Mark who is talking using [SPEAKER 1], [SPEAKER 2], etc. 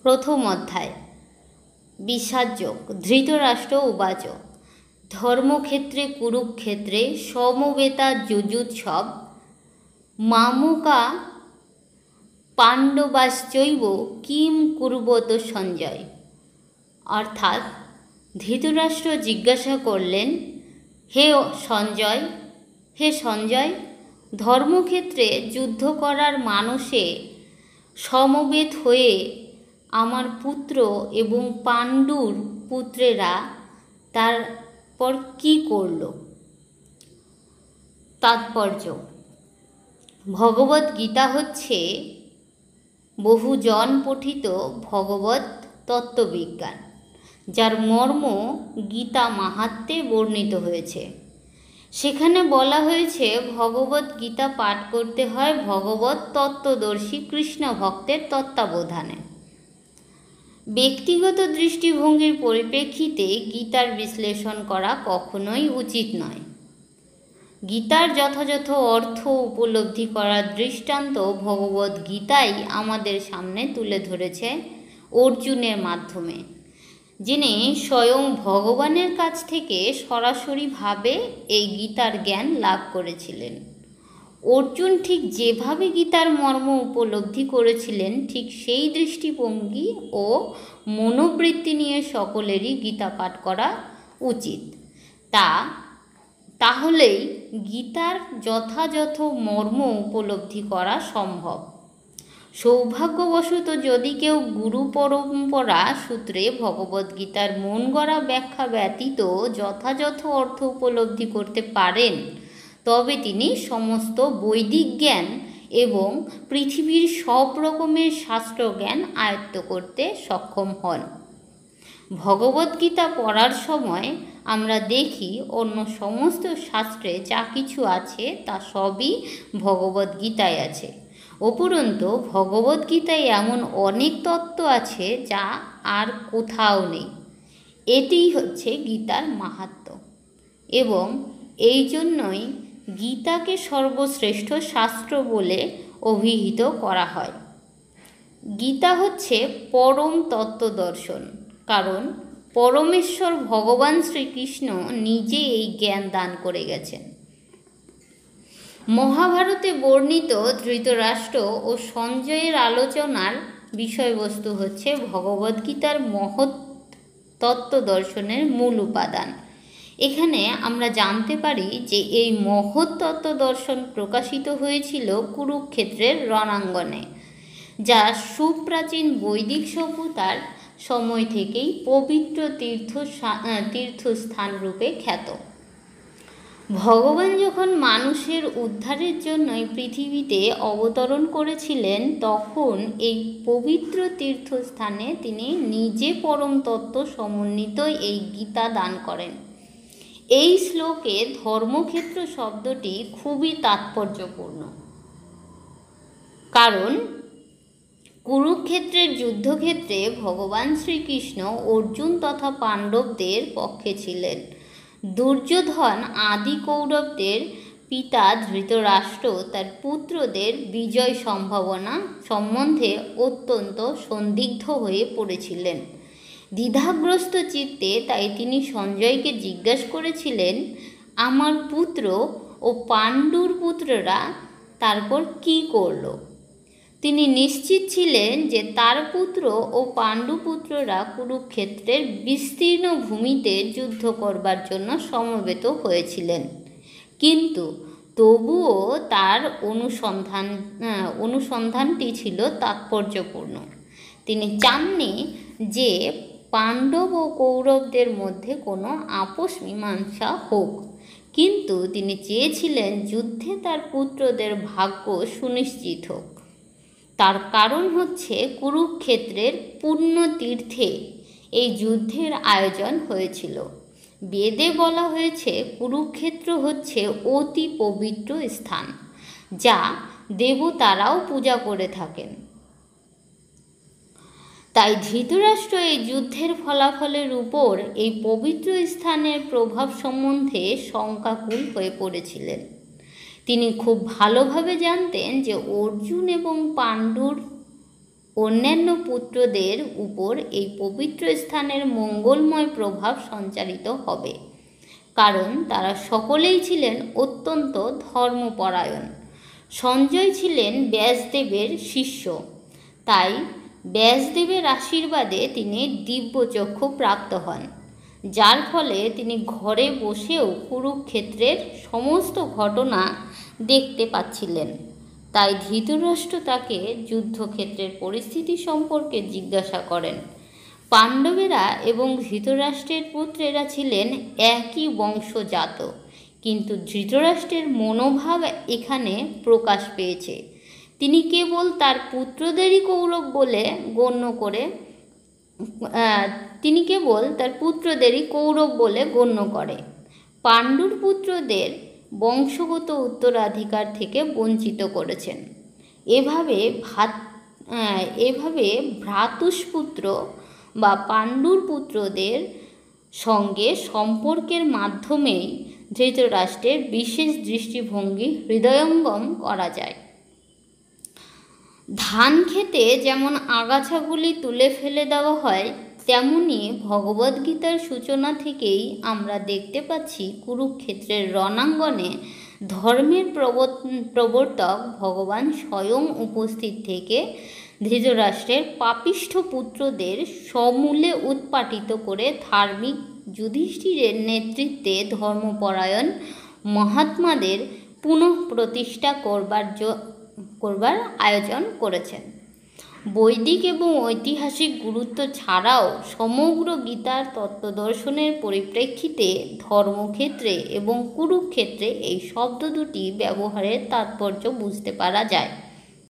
[SPEAKER 1] প্রথম অধ্যায় বিষাদযোগ। ধৃতরাষ্ট্র উবাচ ধর্মক্ষেত্রে কুরুক্ষেত্রে সমবেতা যুযুৎসব মামুকা পাণ্ডবাশ্চৈব কিম কুর্বত সঞ্জয়। অর্থাৎ ধৃতরাষ্ট্র জিজ্ঞাসা করলেন, হে সঞ্জয়, ধর্মক্ষেত্রে যুদ্ধ করার মানসে সমবেত হয়ে আমার পুত্র এবং পাণ্ডুর পুত্রেরা তারপর কি করল? তাৎপর্য: ভগবদ গীতা হচ্ছে বহুজন পঠিত ভগবত তত্ত্ববিজ্ঞান, যার মর্ম গীতা মাহাত্ম্যে বর্ণিত হয়েছে। সেখানে বলা হয়েছে ভগবত গীতা পাঠ করতে হয় ভগবত তত্ত্বদর্শী কৃষ্ণ ভক্তের তত্ত্বাবধানে। ব্যক্তিগত দৃষ্টিভঙ্গির পরিপ্রেক্ষিতে গীতার বিশ্লেষণ করা কখনোই উচিত নয়। গীতার যথাযথ অর্থ উপলব্ধি করার দৃষ্টান্ত ভগবদ গীতাই আমাদের সামনে তুলে ধরেছে অর্জুনের মাধ্যমে, যিনি স্বয়ং ভগবানের কাছ থেকে সরাসরিভাবে এই গীতার জ্ঞান লাভ করেছিলেন। অর্জুন ঠিক যেভাবে গীতার মর্ম উপলব্ধি করেছিলেন, ঠিক সেই দৃষ্টিভঙ্গি ও মনোবৃত্তি নিয়ে সকলেরই গীতা পাঠ করা উচিত। তাহলেই গীতার যথাযথ মর্ম উপলব্ধি করা সম্ভব। সৌভাগ্যবশত যদি কেউ গুরু পরম্পরা সূত্রে ভগবদ্গীতার মন গড়া ব্যাখ্যা ব্যতীত যথাযথ অর্থ উপলব্ধি করতে পারেন, তবে তিনি সমস্ত বৈদিক জ্ঞান এবং পৃথিবীর সব রকমের শাস্ত্রজ্ঞান আয়ত্ত করতে সক্ষম হন। ভগবদ্গীতা পড়ার সময় আমরা দেখি অন্য সমস্ত শাস্ত্রে যা কিছু আছে তা সবই ভগবদ্গীতায় আছে। উপরন্তু ভগবদ্গীতায় এমন অনেক তত্ত্ব আছে যা আর কোথাও নেই। এটিই হচ্ছে গীতার মাহাত্ম্য, এবং এই জন্যই গীতাকে সর্বশ্রেষ্ঠ শাস্ত্র বলে অভিহিত করা হয়। গীতা হচ্ছে পরম তত্ত্বদর্শন, কারণ পরমেশ্বর ভগবান শ্রীকৃষ্ণ নিজে এই জ্ঞান দান করে গেছেন। মহাভারতে বর্ণিত ধৃতরাষ্ট্র ও সঞ্জয়ের আলোচনার বিষয়বস্তু হচ্ছে ভগবদ্গীতার মহৎ তত্ত্বদর্শনের মূল উপাদান। এখানে আমরা জানতে পারি যে এই মহৎ তত্ত্বদর্শন প্রকাশিত হয়েছিল কুরুক্ষেত্রের রণাঙ্গনে, যা সুপ্রাচীন বৈদিক সভ্যতার সময় থেকেই পবিত্র তীর্থস্থান রূপে খ্যাত। ভগবান যখন মানুষের উদ্ধারের জন্যই পৃথিবীতে অবতরণ করেছিলেন, তখন এই পবিত্র তীর্থস্থানে তিনি নিজে পরম তত্ত্ব সমন্বিত এই গীতা দান করেন। এই শ্লোকে ধর্মক্ষেত্র শব্দটি খুবই তাৎপর্যপূর্ণ, কারণ কুরুক্ষেত্রের যুদ্ধক্ষেত্রে ভগবান শ্রীকৃষ্ণ অর্জুন তথা পাণ্ডবদের পক্ষে ছিলেন। দুর্যোধন আদি কৌরবদের পিতা ধৃতরাষ্ট্র তার পুত্রদের বিজয় সম্ভাবনা সম্বন্ধে অত্যন্ত সন্দিগ্ধ হয়ে পড়েছিলেন। দ্বিধাগ্রস্ত চিত্তে তাই তিনি সঞ্জয়কে জিজ্ঞাসা করেছিলেন, আমার পুত্র ও পাণ্ডুর পুত্ররা তারপর কি করল? তিনি নিশ্চিত ছিলেন যে তার পুত্র ও পাণ্ডুপুত্ররা কুরুক্ষেত্রের বিস্তীর্ণ ভূমিতে যুদ্ধ করবার জন্য সমবেত হয়েছিলেন, কিন্তু তবুও তার অনুসন্ধানটি ছিল তাৎপর্যপূর্ণ। তিনি চাননি যে পাণ্ডব ও কৌরবদের মধ্যে কোনো আপোষ মীমাংসা হোক, কিন্তু তিনি চেয়েছিলেন যুদ্ধে তার পুত্রদের ভাগ্য সুনিশ্চিত হোক। তার কারণ হচ্ছে কুরুক্ষেত্রের পুণ্য তীর্থে এই যুদ্ধের আয়োজন হয়েছিল। বেদে বলা হয়েছে কুরুক্ষেত্র হচ্ছে অতি পবিত্র স্থান, যা দেবতারাও পূজা করে থাকেন। তাই ধৃতরাষ্ট্র এই যুদ্ধের ফলাফলের উপর এই পবিত্র স্থানের প্রভাব সম্বন্ধে শঙ্কাকুল হয়ে পড়েছিলেন। তিনি খুব ভালোভাবে জানতেন যে অর্জুন এবং পাণ্ডুর অন্যান্য পুত্রদের উপর এই পবিত্র স্থানের মঙ্গলময় প্রভাব সঞ্চারিত হবে, কারণ তারা সকলেই ছিলেন অত্যন্ত ধর্মপরায়ণ। সঞ্জয় ছিলেন ব্যাসদেবের শিষ্য, তাই ব্যাসদেবের আশীর্বাদে তিনি দিব্যচক্ষু প্রাপ্ত হন, যার ফলে তিনি ঘরে বসেও কুরুক্ষেত্রের সমস্ত ঘটনা দেখতে পাচ্ছিলেন। তাই ধৃতরাষ্ট্র তাকে যুদ্ধক্ষেত্রের পরিস্থিতি সম্পর্কে জিজ্ঞাসা করেন। পাণ্ডবেরা এবং ধৃতরাষ্ট্রের পুত্রেরা ছিলেন একই বংশজাত, কিন্তু ধৃতরাষ্ট্রের মনোভাব এখানে প্রকাশ পেয়েছে। তিনি কেবল তার পুত্রদেরই কৌরব বলে গণ্য করে পাণ্ডুর পুত্রদের বংশগত উত্তরাধিকার থেকে বঞ্চিত করেছেন। এভাবে ভ্রাতুষ্পুত্র বা পাণ্ডুর পুত্রদের সঙ্গে সম্পর্কের মাধ্যমেই ধৃতরাষ্ট্রের বিশেষ দৃষ্টিভঙ্গি হৃদয়ঙ্গম করা যায়। ধান খেতে যেমন আগাছাগুলি তুলে ফেলে দেওয়া হয়, তেমনি ভগবদ্গীতার সূচনা থেকেই আমরা দেখতে পাচ্ছি কুরুক্ষেত্রের রণাঙ্গনে ধর্মের প্রবর্তক ভগবান স্বয়ং উপস্থিত থেকে ধৃতরাষ্ট্রের পাপিষ্ঠ পুত্রদের সমূলে উৎপাটিত করে ধার্মিক যুধিষ্ঠিরের নেতৃত্বে ধর্মপরায়ণ মহাত্মাদের পুনঃপ্রতিষ্ঠা করবার আয়োজন করেছেন। বৈদিক এবং ঐতিহাসিক গুরুত্ব ছাড়াও সমগ্র গীতার তত্ত্বদর্শনের পরিপ্রেক্ষিতে ধর্মক্ষেত্রে এবং কুরুক্ষেত্রে এই শব্দ দুটি ব্যবহারের তাৎপর্য বুঝতে পারা যায়।